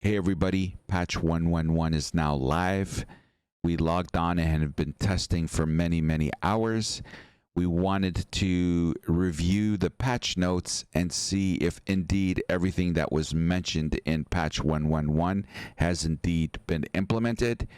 Hey everybody, patch 111 is now live. We logged on and have been testing for many hours. We wanted to review the patch notes and see if indeed everything that was mentioned in patch 111 has indeed been implemented.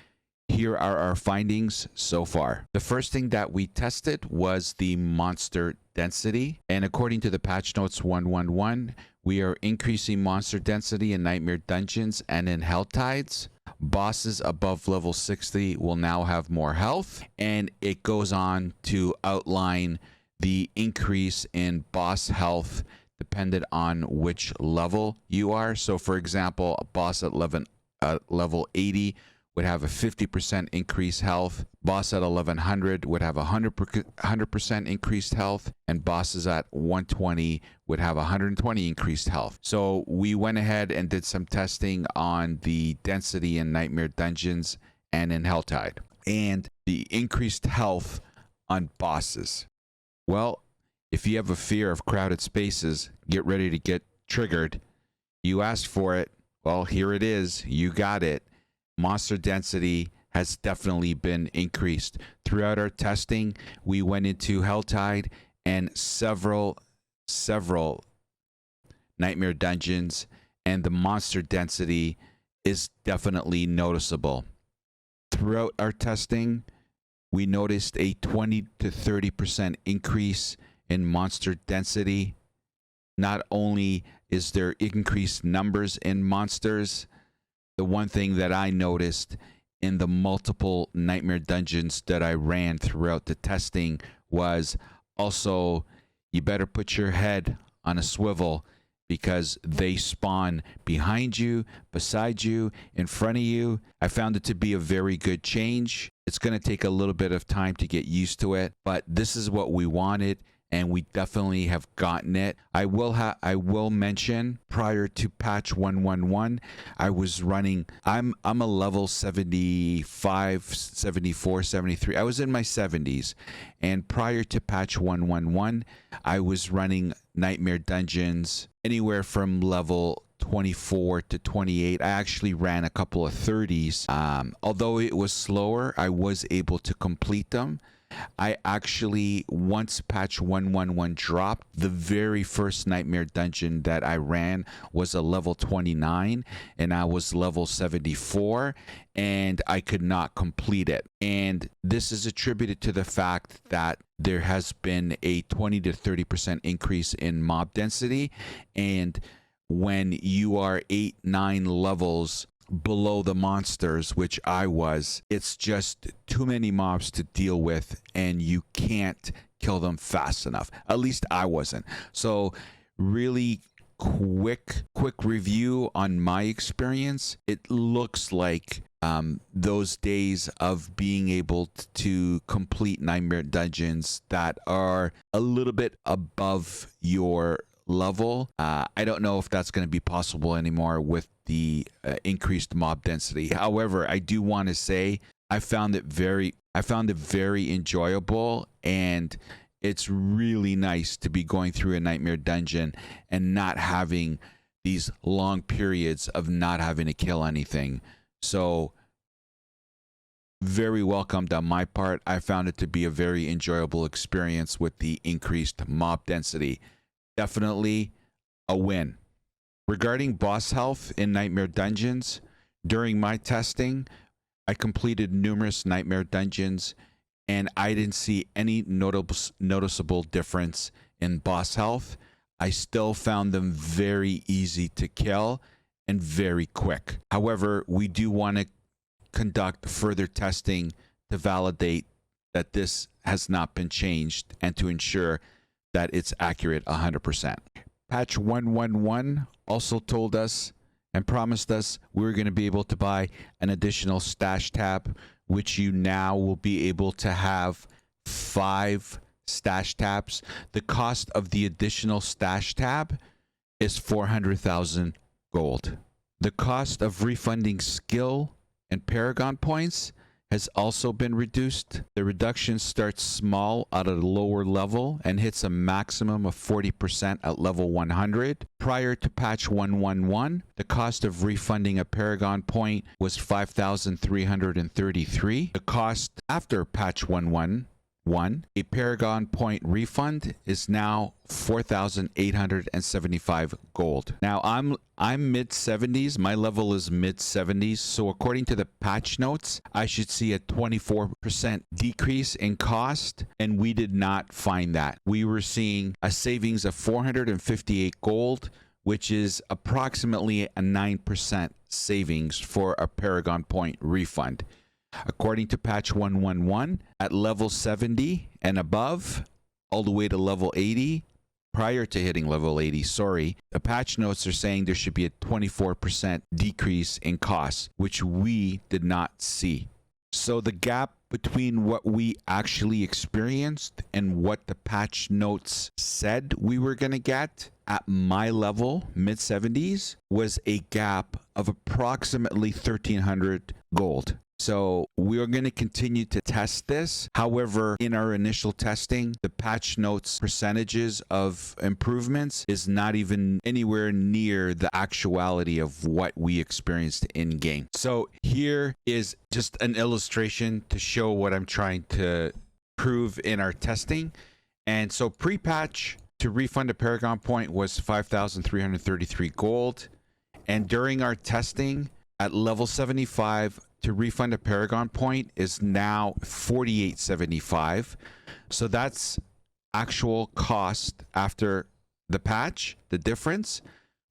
Here are our findings so far. The first thing that we tested was the monster density. And according to the patch notes 111, we are increasing monster density in Nightmare Dungeons and in Hell Tides. Bosses above level 60 will now have more health. And it goes on to outline the increase in boss health dependent on which level you are. So for example, a boss at level 80 would have a 50% increased health. Boss at 1100 would have 100% increased health, and bosses at 120 would have 120 increased health. So we went ahead and did some testing on the density in Nightmare Dungeons and in Helltide, and the increased health on bosses. Well, if you have a fear of crowded spaces, get ready to get triggered. You asked for it. Well, here it is. You got it. Monster density has definitely been increased. Throughout our testing, we went into Helltide and several Nightmare Dungeons, and the monster density is definitely noticeable. Throughout our testing, we noticed a 20 to 30% increase in monster density. Not only is there increased numbers in monsters, the one thing that I noticed in the multiple Nightmare Dungeons that I ran throughout the testing was also, you better put your head on a swivel because they spawn behind you, beside you, in front of you. I found it to be a very good change. It's going to take a little bit of time to get used to it, but this is what we wanted, and we definitely have gotten it. I will mention, prior to patch 111, I was running, I'm a level 75, 74, 73. I was in my 70s. And prior to patch 111, I was running Nightmare Dungeons anywhere from level 24 to 28. I actually ran a couple of 30s. Although it was slower, I was able to complete them. I actually, once patch 111 dropped, the very first Nightmare Dungeon that I ran was a level 29, and I was level 74, and I could not complete it. And this is attributed to the fact that there has been a 20 to 30% increase in mob density, and when you are 8-9 levels below the monsters, which I was, it's just too many mobs to deal with, and you can't kill them fast enough. At least I wasn't. So really quick review on my experience. It looks like those days of being able to complete Nightmare Dungeons that are a little bit above your level, I don't know if that's going to be possible anymore with the increased mob density. However, I do want to say I found it very enjoyable, and it's really nice to be going through a Nightmare Dungeon and not having these long periods of not having to kill anything. So very welcomed on my part. I found it to be a very enjoyable experience with the increased mob density. Definitely a win. Regarding boss health in Nightmare Dungeons, during my testing, I completed numerous Nightmare Dungeons, and I didn't see any noticeable difference in boss health. I still found them very easy to kill and very quick. However, we do want to conduct further testing to validate that this has not been changed and to ensure that it's accurate 100%. Patch 111 also told us and promised us we were going to be able to buy an additional stash tab, which you now will be able to have 5 stash tabs. The cost of the additional stash tab is 400,000 gold. The cost of refunding skill and Paragon points has also been reduced. The reduction starts small at a lower level and hits a maximum of 40% at level 100. Prior to patch 111, the cost of refunding a Paragon point was 5,333. The cost after patch 111, a Paragon point refund is now 4,875 gold. Now I'm mid 70s. My level is mid 70s. So according to the patch notes, I should see a 24% decrease in cost, and we did not find that. We were seeing a savings of 458 gold, which is approximately a 9% savings for a Paragon point refund. According to patch 111, at level 70 and above, all the way to level 80, prior to hitting level 80, the patch notes are saying there should be a 24% decrease in costs, which we did not see. So the gap between what we actually experienced and what the patch notes said we were going to get at my level, mid 70s, was a gap of approximately 1,300 gold. So we are going to continue to test this. However, in our initial testing, the patch notes percentages of improvements is not even anywhere near the actuality of what we experienced in game. So here is just an illustration to show what I'm trying to prove in our testing. And so pre-patch to refund a Paragon point was 5,333 gold. And during our testing at level 75, to refund a Paragon point is now 48.75. So that's actual cost after the patch, the difference.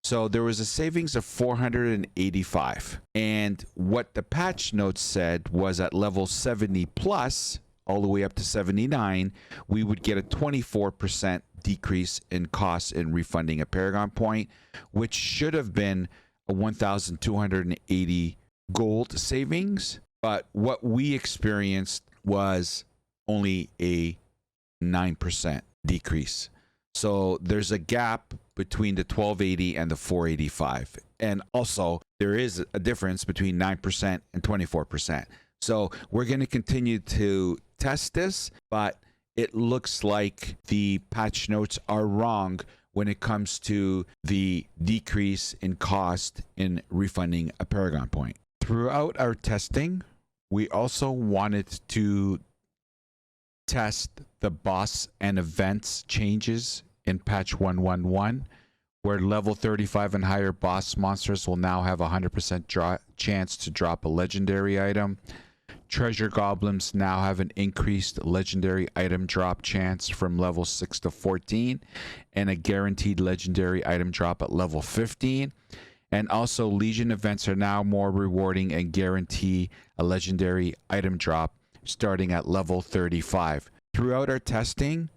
So there was a savings of 485. And what the patch notes said was at level 70 plus, all the way up to 79, we would get a 24% decrease in costs in refunding a Paragon point, which should have been a 1,280 gold savings, but what we experienced was only a 9% decrease. So there's a gap between the 1280 and the 485. And also there is a difference between 9% and 24%. So we're going to continue to test this, but it looks like the patch notes are wrong when it comes to the decrease in cost in refunding a Paragon point. Throughout our testing, we also wanted to test the boss and events changes in patch 111, where level 35 and higher boss monsters will now have a 100% chance to drop a legendary item. Treasure goblins now have an increased legendary item drop chance from level 6 to 14, and a guaranteed legendary item drop at level 15. And also, Legion events are now more rewarding and guarantee a legendary item drop starting at level 35. Throughout our testing,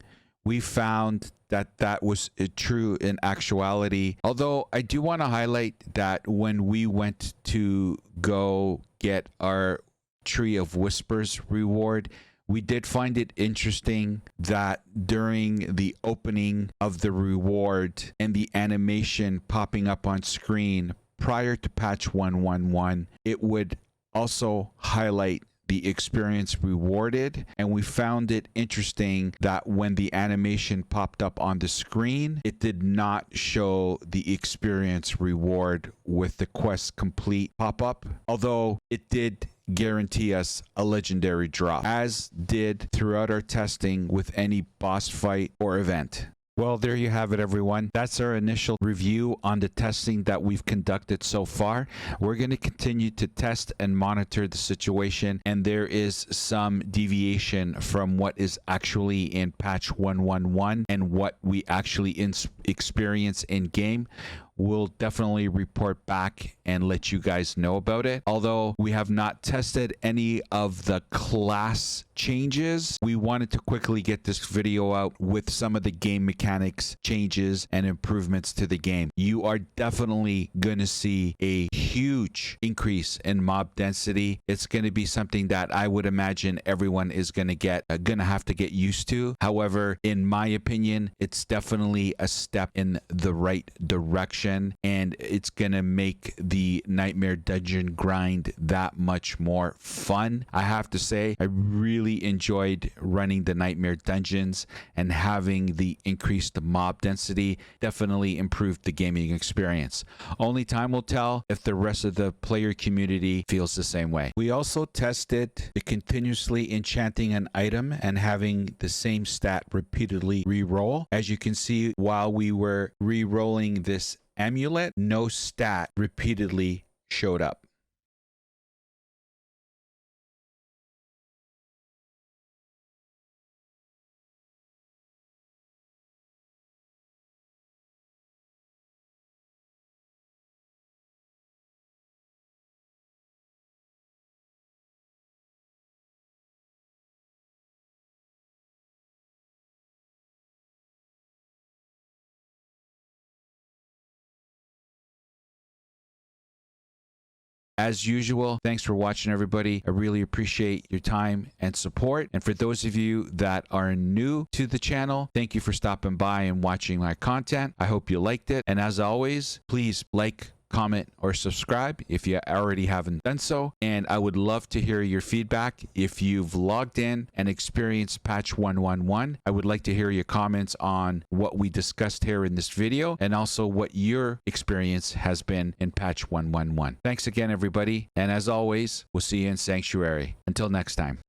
we found that that was true in actuality. Although I do want to highlight that when we went to go get our Tree of Whispers reward, we did find it interesting that during the opening of the reward and the animation popping up on screen prior to patch 111, it would also highlight the experience rewarded. And we found it interesting that when the animation popped up on the screen, it did not show the experience reward with the quest complete pop-up, although it did guarantee us a legendary drop, as did throughout our testing with any boss fight or event. Well, there you have it, everyone. That's our initial review on the testing that we've conducted so far. We're going to continue to test and monitor the situation, and there is some deviation from what is actually in patch 111 and what we actually experience in game. We'll definitely report back and let you guys know about it. Although we have not tested any of the class changes, we wanted to quickly get this video out with some of the game mechanics changes and improvements to the game. You are definitely going to see a huge increase in mob density. It's going to be something that I would imagine everyone is going to have to get used to. However, in my opinion, it's definitely a step in the right direction progression, and it's gonna make the Nightmare Dungeon grind that much more fun. I have to say, I really enjoyed running the Nightmare Dungeons, and having the increased mob density definitely improved the gaming experience. Only time will tell if the rest of the player community feels the same way. We also tested the continuously enchanting an item and having the same stat repeatedly re-roll. As you can see, while we were re-rolling this amulet, no stat repeatedly showed up. As usual, thanks for watching, everybody. I really appreciate your time and support. And for those of you that are new to the channel, thank you for stopping by and watching my content. I hope you liked it. And as always, please like, comment, or subscribe if you already haven't done so. And I would love to hear your feedback. If you've logged in and experienced patch 111, I would like to hear your comments on what we discussed here in this video, and also what your experience has been in patch 111. Thanks again, everybody. And as always, we'll see you in Sanctuary. Until next time.